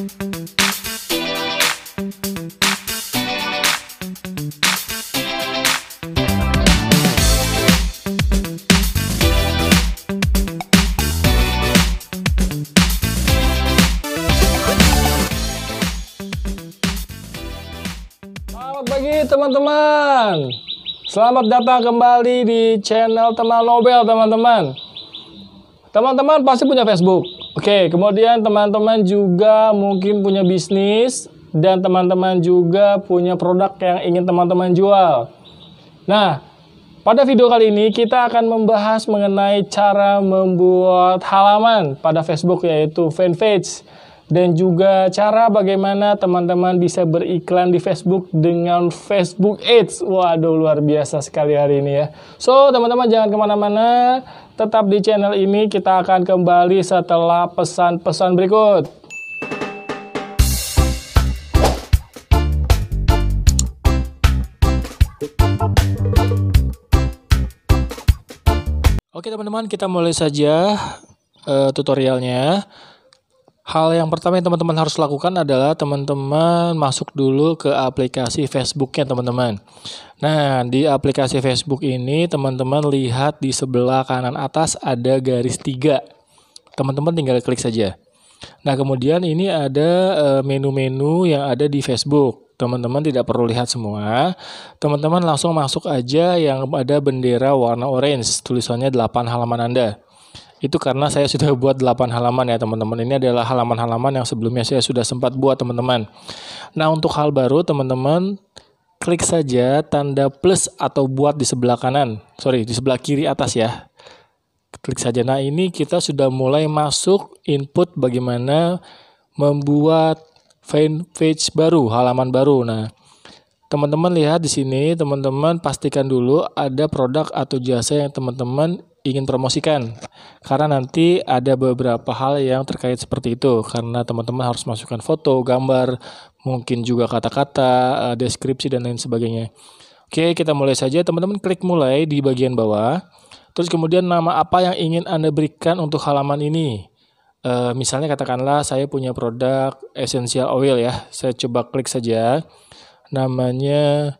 Selamat pagi teman-teman. Selamat datang kembali di channel Teman Nobel teman-teman. Teman-teman pasti punya Facebook. Oke, kemudian teman-teman juga mungkin punya bisnis dan teman-teman juga punya produk yang ingin teman-teman jual. Nah, pada video kali ini kita akan membahas mengenai cara membuat halaman pada Facebook, yaitu fanpage. Dan juga cara bagaimana teman-teman bisa beriklan di Facebook dengan Facebook Ads. Waduh, luar biasa sekali hari ini ya. So, teman-teman jangan kemana-mana. Tetap di channel ini, kita akan kembali setelah pesan-pesan berikut. Oke teman-teman, kita mulai saja tutorialnya. Hal yang pertama yang teman-teman harus lakukan adalah teman-teman masuk dulu ke aplikasi Facebook-nya teman-teman. Nah, di aplikasi Facebook ini teman-teman lihat di sebelah kanan atas ada garis 3. Teman-teman tinggal klik saja. Nah, kemudian ini ada menu-menu yang ada di Facebook. Teman-teman tidak perlu lihat semua. Teman-teman langsung masuk aja yang ada bendera warna orange, tulisannya 8 halaman Anda. Itu karena saya sudah buat 8 halaman ya teman-teman. Ini adalah halaman-halaman yang sebelumnya saya sudah sempat buat teman-teman. Nah, untuk hal baru teman-teman klik saja tanda plus atau buat di sebelah kanan. Di sebelah kiri atas ya. Klik saja. Nah, ini kita sudah mulai masuk input bagaimana membuat fanpage baru, halaman baru. Nah, teman-teman lihat di sini, teman-teman pastikan dulu ada produk atau jasa yang teman-teman ingin promosikan. Karena nanti ada beberapa hal yang terkait seperti itu. Karena teman-teman harus masukkan foto, gambar, mungkin juga kata-kata, deskripsi, dan lain sebagainya. Oke, kita mulai saja. Teman-teman klik mulai di bagian bawah. Terus kemudian nama apa yang ingin Anda berikan untuk halaman ini. Misalnya katakanlah saya punya produk essential oil ya. Saya coba klik saja. Namanya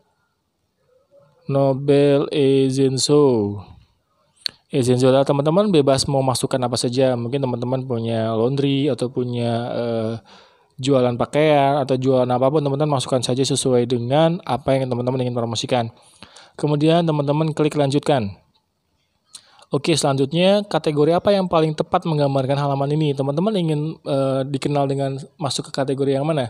Nobel Essential. Teman-teman bebas mau masukkan apa saja. Mungkin teman-teman punya laundry atau punya jualan pakaian atau jualan apapun, teman-teman masukkan saja sesuai dengan apa yang teman-teman ingin promosikan. Kemudian teman-teman klik lanjutkan. Oke, selanjutnya kategori apa yang paling tepat menggambarkan halaman ini? Teman-teman ingin dikenal dengan masuk ke kategori yang mana?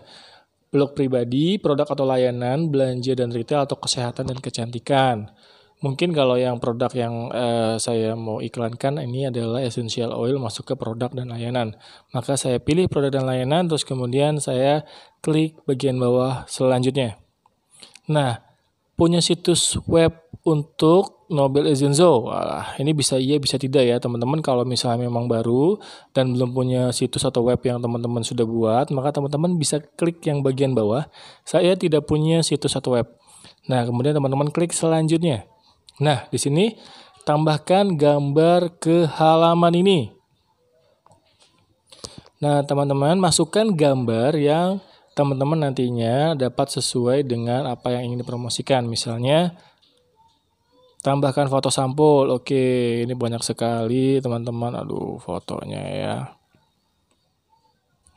Blog pribadi, produk atau layanan, belanja dan retail, atau kesehatan dan kecantikan. Mungkin kalau yang produk yang saya mau iklankan ini adalah essential oil, masuk ke produk dan layanan. Maka saya pilih produk dan layanan, terus kemudian saya klik bagian bawah selanjutnya. Nah, punya situs web untuk Nobel Essential. Ini bisa iya, bisa tidak ya teman-teman. Kalau misalnya memang baru dan belum punya situs atau web yang teman-teman sudah buat, maka teman-teman bisa klik yang bagian bawah. Saya tidak punya situs atau web. Nah, kemudian teman-teman klik selanjutnya. Nah, di sini tambahkan gambar ke halaman ini. Nah, teman-teman masukkan gambar yang teman-teman nantinya dapat sesuai dengan apa yang ingin dipromosikan. Misalnya, tambahkan foto sampul. Oke, ini banyak sekali teman-teman. Aduh, fotonya ya.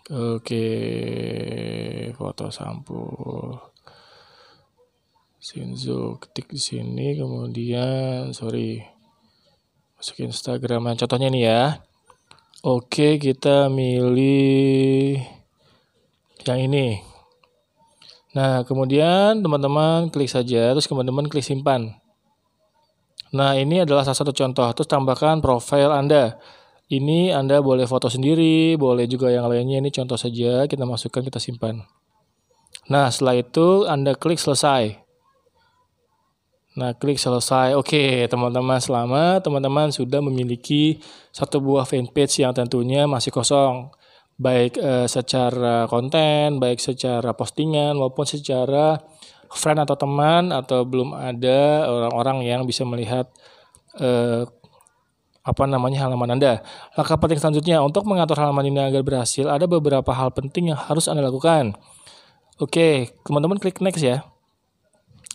Oke, foto sampul. Shinzo, ketik di sini, kemudian masukin Instagram. Contohnya nih ya. Oke, kita milih yang ini. Nah, kemudian teman-teman klik saja, terus teman-teman klik simpan. Nah, ini adalah salah satu contoh. Terus tambahkan profil Anda. Ini Anda boleh foto sendiri, boleh juga yang lainnya. Ini contoh saja, kita masukkan, kita simpan. Nah, setelah itu Anda klik selesai. Nah, klik selesai. Oke, teman-teman, selamat. Teman-teman sudah memiliki satu buah fanpage yang tentunya masih kosong. Baik secara konten, baik secara postingan, maupun secara friend atau teman, atau belum ada orang-orang yang bisa melihat halaman Anda. Langkah penting selanjutnya untuk mengatur halaman ini agar berhasil, ada beberapa hal penting yang harus Anda lakukan. Oke, teman-teman klik next ya.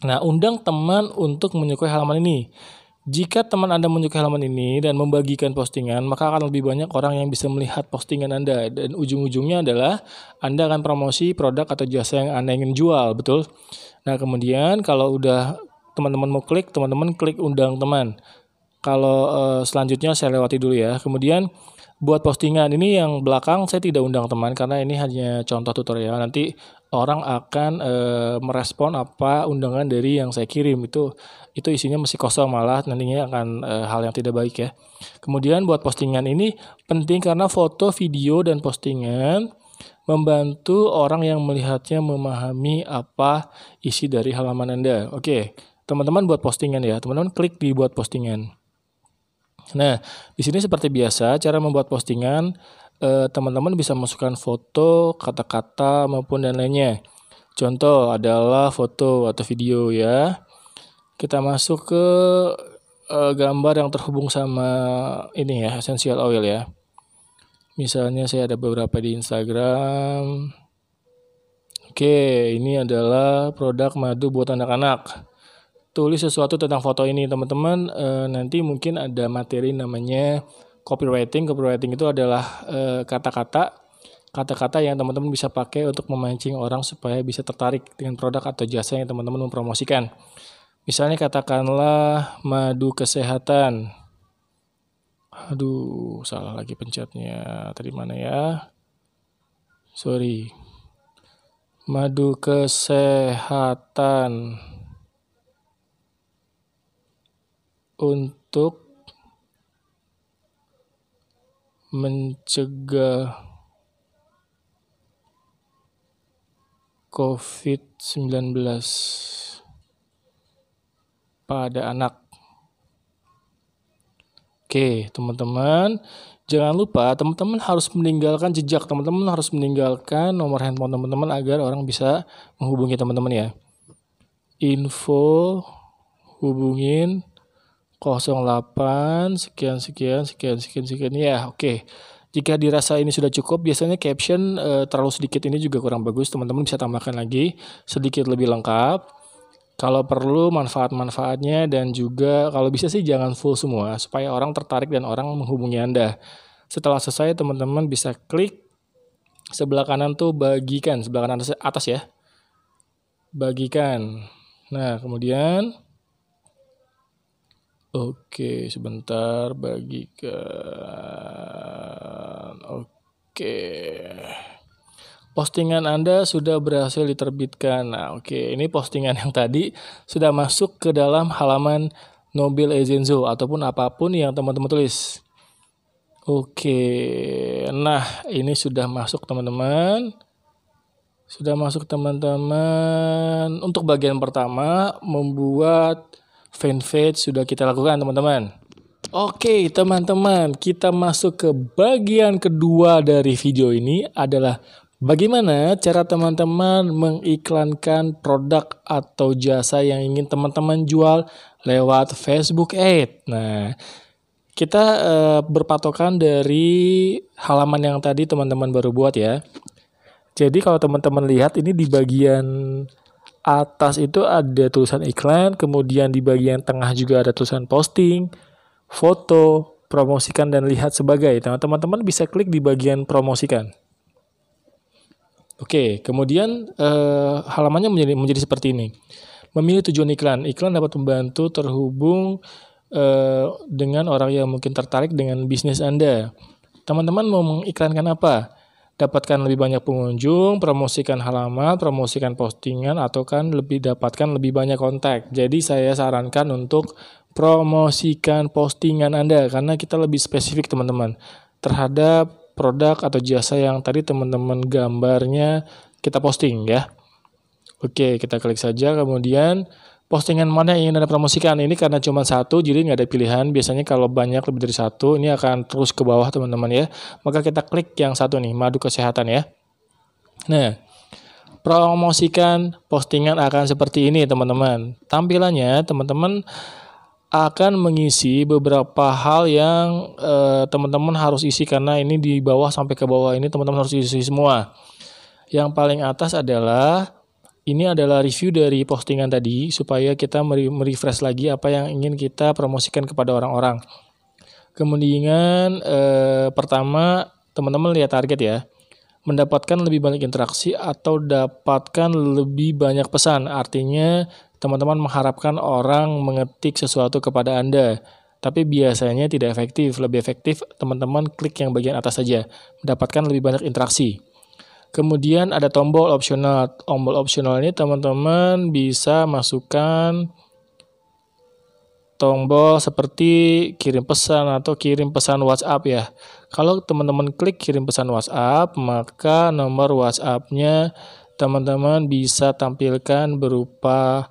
Nah, undang teman untuk menyukai halaman ini. Jika teman Anda menyukai halaman ini dan membagikan postingan, maka akan lebih banyak orang yang bisa melihat postingan Anda. Dan ujung-ujungnya adalah Anda akan promosi produk atau jasa yang Anda ingin jual, betul? Nah, kemudian kalau udah teman-teman mau klik, teman-teman klik undang teman. Kalau selanjutnya saya lewati dulu ya. Kemudian buat postingan ini yang belakang saya tidak undang teman karena ini hanya contoh tutorial. Nanti orang akan merespon apa undangan dari yang saya kirim. Itu isinya masih kosong, malah nantinya akan hal yang tidak baik ya. Kemudian buat postingan ini penting karena foto, video, dan postingan membantu orang yang melihatnya memahami apa isi dari halaman Anda. Oke, teman-teman buat postingan ya. Teman-teman klik di buat postingan. Nah, di sini seperti biasa, cara membuat postingan, teman-teman bisa masukkan foto, kata-kata, maupun dan lainnya. Contoh adalah foto atau video ya. Kita masuk ke gambar yang terhubung sama ini ya, essential oil ya. Misalnya saya ada beberapa di Instagram. Oke, ini adalah produk madu buat anak-anak. Tulis sesuatu tentang foto ini teman-teman, nanti mungkin ada materi namanya copywriting. Copywriting itu adalah kata-kata yang teman-teman bisa pakai untuk memancing orang supaya bisa tertarik dengan produk atau jasa yang teman-teman mempromosikan. Misalnya katakanlah madu kesehatan. Aduh, salah lagi pencetnya. Tadi mana ya? Sorry. Madu kesehatan untuk mencegah COVID-19 pada anak. Oke, teman-teman, jangan lupa teman-teman harus meninggalkan jejak, teman-teman harus meninggalkan nomor handphone teman-teman agar orang bisa menghubungi teman-teman ya. Info hubungin 08 sekian ya. Oke. Jika dirasa ini sudah cukup, biasanya caption terlalu sedikit ini juga kurang bagus. Teman-teman bisa tambahkan lagi sedikit lebih lengkap. Kalau perlu manfaat-manfaatnya, dan juga kalau bisa sih jangan full semua supaya orang tertarik dan orang menghubungi Anda. Setelah selesai teman-teman bisa klik sebelah kanan tuh bagikan, sebelah kanan atas ya. Bagikan. Nah, kemudian oke, sebentar, bagikan. Oke. Postingan Anda sudah berhasil diterbitkan. Nah, oke, ini postingan yang tadi sudah masuk ke dalam halaman Nobile Ezenzo ataupun apapun yang teman-teman tulis. Oke. Nah, ini sudah masuk teman-teman. Sudah masuk teman-teman. Untuk bagian pertama, membuat fanpage sudah kita lakukan teman-teman. Oke teman-teman, kita masuk ke bagian kedua dari video ini adalah bagaimana cara teman-teman mengiklankan produk atau jasa yang ingin teman-teman jual lewat Facebook Ads. Nah, kita berpatokan dari halaman yang tadi teman-teman baru buat ya. Jadi kalau teman-teman lihat ini di bagian atas itu ada tulisan iklan, kemudian di bagian tengah juga ada tulisan posting, foto, promosikan, dan lihat sebagai. Nah, teman-teman bisa klik di bagian promosikan. Oke, kemudian halamannya menjadi seperti ini. Memilih tujuan iklan. Iklan dapat membantu terhubung dengan orang yang mungkin tertarik dengan bisnis Anda. Teman-teman mau mengiklankan apa? Dapatkan lebih banyak pengunjung, promosikan halaman, promosikan postingan, atau kan dapatkan lebih banyak kontak. Jadi saya sarankan untuk promosikan postingan Anda karena kita lebih spesifik teman-teman terhadap produk atau jasa yang tadi teman-teman gambarnya kita posting ya. Oke, kita klik saja, kemudian postingan mana yang ingin Anda promosikan. Ini karena cuma satu, jadi nggak ada pilihan. Biasanya kalau banyak lebih dari satu, ini akan terus ke bawah teman-teman ya. Maka kita klik yang satu nih, madu kesehatan ya. Nah, promosikan postingan akan seperti ini teman-teman. Tampilannya teman-teman akan mengisi beberapa hal yang teman-teman harus isi, karena ini di bawah sampai ke bawah ini teman-teman harus isi semua. Yang paling atas adalah ini adalah review dari postingan tadi supaya kita merefresh lagi apa yang ingin kita promosikan kepada orang-orang. Kemudian pertama teman-teman lihat target ya. Mendapatkan lebih banyak interaksi atau dapatkan lebih banyak pesan. Artinya teman-teman mengharapkan orang mengetik sesuatu kepada Anda. Tapi biasanya tidak efektif. Lebih efektif teman-teman klik yang bagian atas saja. Mendapatkan lebih banyak interaksi. Kemudian ada tombol opsional. Tombol opsional ini teman-teman bisa masukkan tombol seperti kirim pesan atau kirim pesan WhatsApp ya. Kalau teman-teman klik kirim pesan WhatsApp, maka nomor WhatsApp-nya teman-teman bisa tampilkan berupa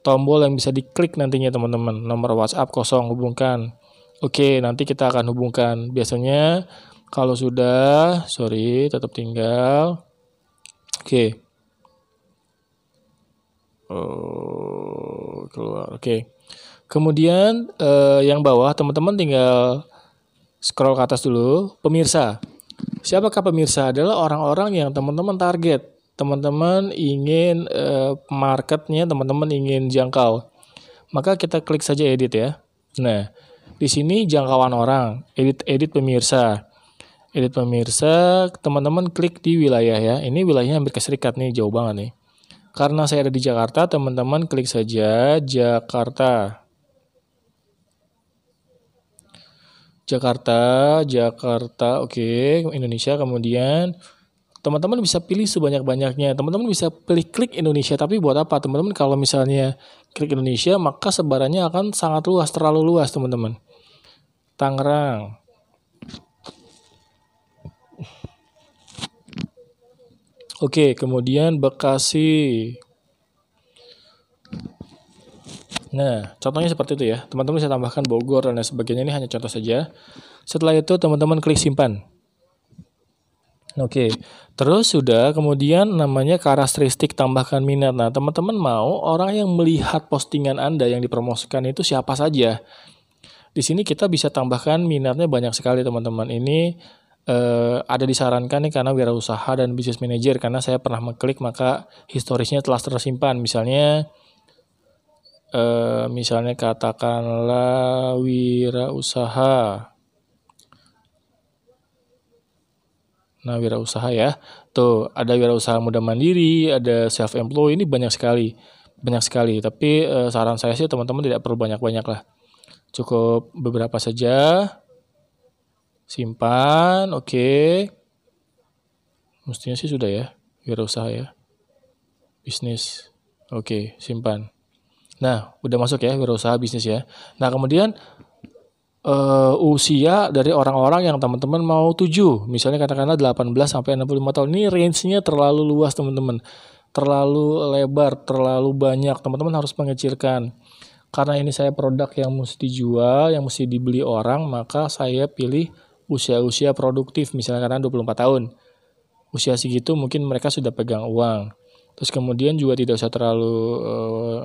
tombol yang bisa diklik nantinya teman-teman. Nomor WhatsApp kosong, hubungkan. Oke, nanti kita akan hubungkan. Biasanya kalau sudah, tetap tinggal. Oke. Keluar. Oke. Kemudian yang bawah teman-teman tinggal scroll ke atas dulu. Pemirsa. Siapakah pemirsa? Adalah orang-orang yang teman-teman target. Teman-teman ingin marketnya, teman-teman ingin jangkau. Maka kita klik saja edit ya. Nah, di sini jangkauan orang, edit pemirsa. Edit pemirsa, teman-teman klik di wilayah ya. Ini wilayahnya Amerika Serikat nih, jauh banget nih. Karena saya ada di Jakarta, teman-teman klik saja Jakarta. Jakarta, oke, Indonesia. Kemudian teman-teman bisa pilih sebanyak-banyaknya. Teman-teman bisa pilih klik Indonesia, tapi buat apa? Teman-teman kalau misalnya klik Indonesia, maka sebarannya akan sangat luas, terlalu luas teman-teman. Tangerang. Oke, kemudian Bekasi. Nah, contohnya seperti itu ya. Teman-teman bisa tambahkan Bogor dan lain sebagainya. Ini hanya contoh saja. Setelah itu teman-teman klik simpan. Oke, terus sudah kemudian namanya karakteristik tambahkan minat. Nah, teman-teman mau orang yang melihat postingan Anda yang dipromosikan itu siapa saja. Di sini kita bisa tambahkan minatnya banyak sekali teman-teman. Ini ada disarankan nih karena wirausaha dan bisnis manajer, karena saya pernah mengklik maka historisnya telah tersimpan. Misalnya katakanlah wirausaha. Nah, wirausaha ya. Tuh, ada wirausaha muda mandiri, ada self employed, ini banyak sekali. Banyak sekali, tapi saran saya sih teman-teman tidak perlu banyak-banyak lah. Cukup beberapa saja. Simpan, oke. Mestinya sih sudah ya, wirausaha ya. Bisnis. Oke, simpan. Nah, udah masuk ya wirausaha bisnis ya. Nah, kemudian usia dari orang-orang yang teman-teman mau tuju. Misalnya katakanlah 18 sampai 65 tahun. Ini range-nya terlalu luas, teman-teman. Terlalu lebar, terlalu banyak. Teman-teman harus mengecilkan. Karena ini saya produk yang mesti dijual, yang mesti dibeli orang, maka saya pilih usia-usia produktif, misalnya karena 24 tahun. Usia segitu mungkin mereka sudah pegang uang. Terus kemudian juga tidak usah terlalu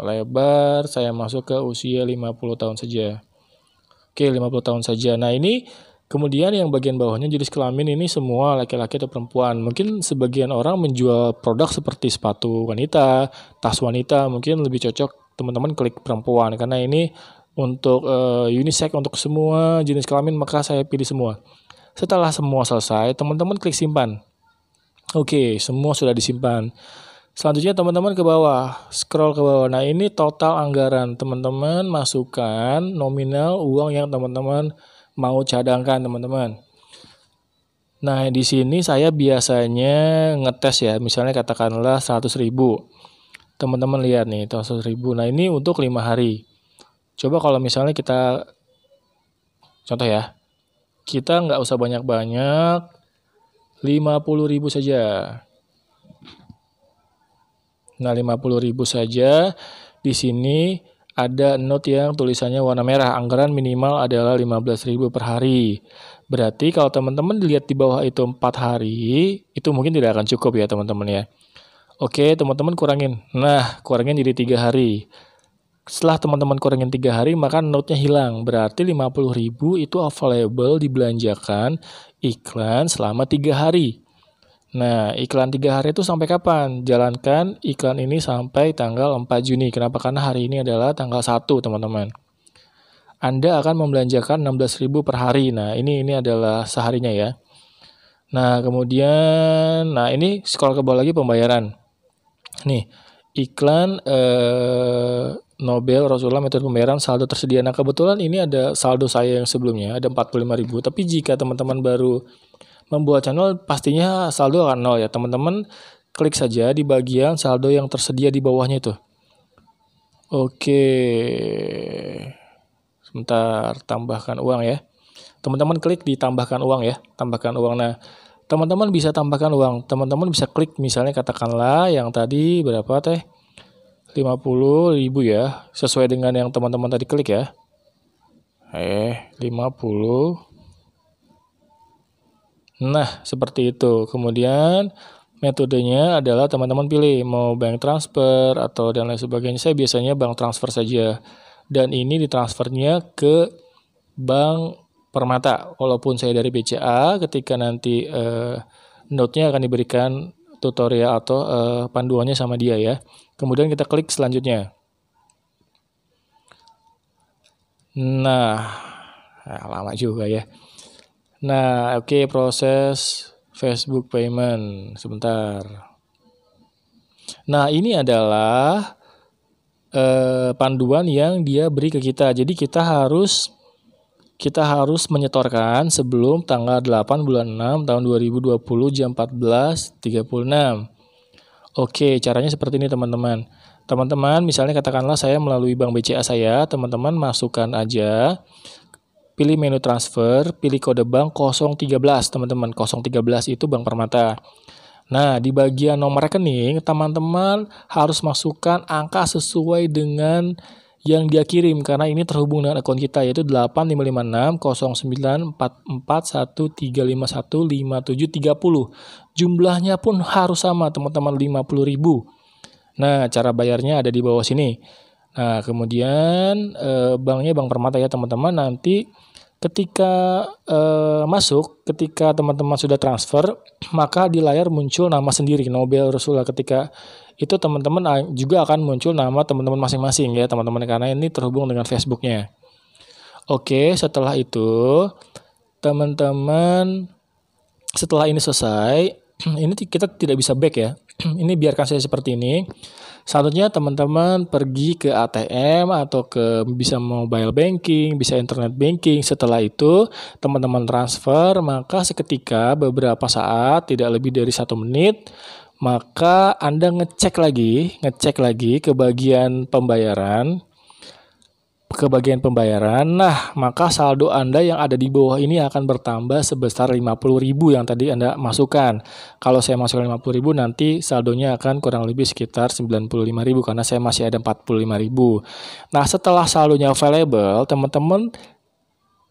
lebar, saya masuk ke usia 50 tahun saja. Oke, 50 tahun saja. Nah, ini kemudian yang bagian bawahnya jenis kelamin ini semua laki-laki atau perempuan. Mungkin sebagian orang menjual produk seperti sepatu wanita, tas wanita, mungkin lebih cocok teman-teman klik perempuan karena ini untuk unisex untuk semua jenis kelamin, maka saya pilih semua. Setelah semua selesai, teman-teman klik simpan. Oke, semua sudah disimpan. Selanjutnya teman-teman ke bawah, scroll ke bawah. Nah, ini total anggaran. Teman-teman masukkan nominal uang yang teman-teman mau cadangkan, teman-teman. Nah, di sini saya biasanya ngetes ya, misalnya katakanlah 100.000. Teman-teman lihat nih, 100.000. Nah, ini untuk 5 hari. Coba kalau misalnya kita, contoh ya, kita nggak usah banyak-banyak, 50.000 saja. Nah, 50.000 saja. Di sini ada note yang tulisannya warna merah. Anggaran minimal adalah 15.000 per hari. Berarti kalau teman-teman dilihat di bawah itu 4 hari, itu mungkin tidak akan cukup ya teman-teman ya. Oke, teman-teman kurangin. Nah, kurangin jadi 3 hari. Setelah teman-teman kurangin 3 hari, maka note-nya hilang. Berarti 50.000 itu available dibelanjakan iklan selama 3 hari. Nah, iklan 3 hari itu sampai kapan? Jalankan iklan ini sampai tanggal 4 Juni. Kenapa? Karena hari ini adalah tanggal 1, teman-teman. Anda akan membelanjakan 16.000 per hari. Nah, ini adalah seharinya ya. Nah, kemudian, ini scroll ke bawah lagi pembayaran. Nih, iklan Nobel Rasulullah metode pembayaran saldo tersedia. Nah, kebetulan ini ada saldo saya yang sebelumnya ada 45.000. Tapi jika teman-teman baru membuat channel, pastinya saldo akan 0 ya. Teman-teman klik saja di bagian saldo yang tersedia di bawahnya itu. Oke. Sebentar, tambahkan uang ya. Teman-teman klik di tambahkan uang ya. Tambahkan uang. Nah, teman-teman bisa tambahkan uang. Teman-teman bisa klik misalnya katakanlah yang tadi berapa teh? 50.000 ya, sesuai dengan yang teman-teman tadi klik ya. 50. Nah, seperti itu. Kemudian metodenya adalah teman-teman pilih mau bank transfer atau dan lain sebagainya. Saya biasanya bank transfer saja. Dan ini ditransfernya ke Bank Permata. Walaupun saya dari BCA, ketika nanti note-nya akan diberikan tutorial atau panduannya sama dia ya. Kemudian kita klik selanjutnya. Nah, lama juga ya. Nah, oke, proses Facebook payment. Sebentar. Nah, ini adalah panduan yang dia beri ke kita. Jadi kita harus menyetorkan sebelum tanggal 8 bulan 6 tahun 2020 jam 14.36. Oke, caranya seperti ini teman-teman. Teman-teman, misalnya katakanlah saya melalui bank BCA saya, teman-teman masukkan aja, pilih menu transfer, pilih kode bank 013, teman-teman. 013 itu Bank Permata. Nah, di bagian nomor rekening, teman-teman harus masukkan angka sesuai dengan yang dia kirim, karena ini terhubung dengan akun kita, yaitu 8556094413515730. Jumlahnya pun harus sama, teman-teman, 50.000. Nah, cara bayarnya ada di bawah sini. Nah, kemudian banknya Bank Permata ya, teman-teman. Nanti ketika ketika teman-teman sudah transfer, maka di layar muncul nama sendiri, Nobel Rasulullah. Ketika itu teman-teman juga akan muncul nama teman-teman masing-masing ya, teman-teman, karena ini terhubung dengan Facebooknya. Oke, setelah itu teman-teman, setelah ini selesai, ini kita tidak bisa back ya. Ini biarkan saya seperti ini. Selanjutnya teman-teman pergi ke ATM atau bisa mobile banking, bisa internet banking. Setelah itu teman-teman transfer, maka seketika beberapa saat, tidak lebih dari 1 menit, maka Anda ngecek lagi ke bagian pembayaran. Nah, maka saldo Anda yang ada di bawah ini akan bertambah sebesar 50.000 yang tadi Anda masukkan. Kalau saya masukkan 50.000, nanti saldonya akan kurang lebih sekitar 95.000 karena saya masih ada 45.000. Nah, setelah saldonya available, teman-teman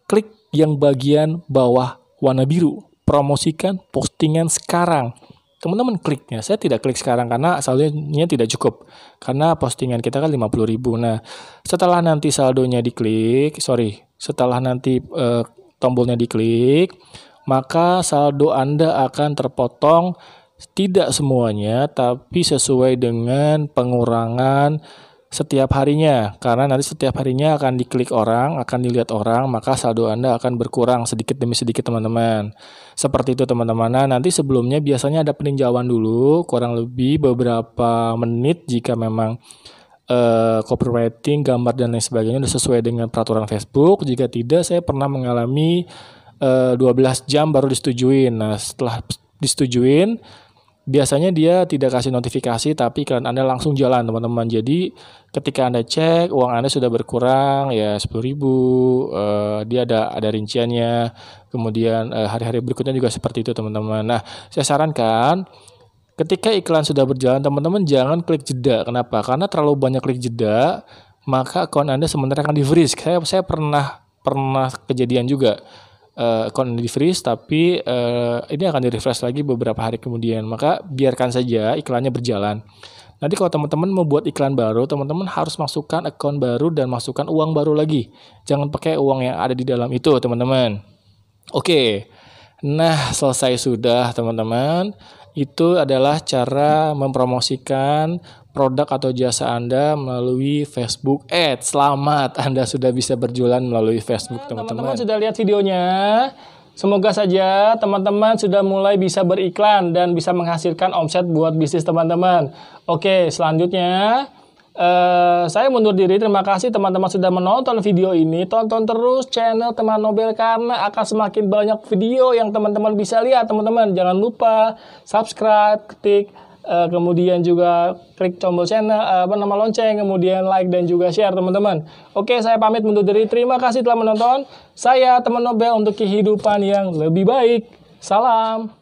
klik yang bagian bawah warna biru, promosikan postingan sekarang. Teman-teman kliknya, saya tidak klik sekarang karena saldonya tidak cukup, karena postingan kita kan 50.000. Nah, setelah nanti tombolnya diklik, maka saldo Anda akan terpotong, tidak semuanya, tapi sesuai dengan pengurangan setiap harinya, karena nanti setiap harinya akan diklik orang, akan dilihat orang, maka saldo Anda akan berkurang sedikit demi sedikit, teman-teman. Seperti itu, teman-teman. Nah, nanti sebelumnya biasanya ada peninjauan dulu, kurang lebih beberapa menit jika memang copywriting, gambar dan lain sebagainya sudah sesuai dengan peraturan Facebook. Jika tidak, saya pernah mengalami 12 jam baru disetujuin. Nah, setelah disetujuin, biasanya dia tidak kasih notifikasi, tapi iklan Anda langsung jalan, teman-teman. Jadi ketika Anda cek, uang Anda sudah berkurang ya 10.000, dia ada rinciannya. Kemudian hari-hari berikutnya juga seperti itu, teman-teman. Nah, saya sarankan ketika iklan sudah berjalan, teman-teman jangan klik jeda. Kenapa? Karena terlalu banyak klik jeda, maka akun Anda sementara akan di-freeze. Saya pernah kejadian juga. Akun di freeze, tapi ini akan di refresh lagi beberapa hari kemudian, maka biarkan saja iklannya berjalan. Nanti kalau teman-teman mau buat iklan baru, teman-teman harus masukkan akun baru dan masukkan uang baru lagi. Jangan pakai uang yang ada di dalam itu, teman-teman. Oke. Nah, selesai sudah, teman-teman. Itu adalah cara mempromosikan produk atau jasa Anda melalui Facebook Ads. Selamat, Anda sudah bisa berjualan melalui Facebook, teman-teman. Teman-teman sudah lihat videonya. Semoga saja teman-teman sudah mulai bisa beriklan dan bisa menghasilkan omset buat bisnis teman-teman. Oke, selanjutnya saya mundur diri. Terima kasih teman-teman sudah menonton video ini. Tonton terus channel Teman Nobel karena akan semakin banyak video yang teman-teman bisa lihat, teman-teman. Jangan lupa subscribe, ketik, kemudian juga klik tombol channel, lonceng, kemudian like dan juga share, teman-teman. Oke, saya pamit mundur diri. Terima kasih telah menonton. Saya Teman Nobel untuk kehidupan yang lebih baik. Salam.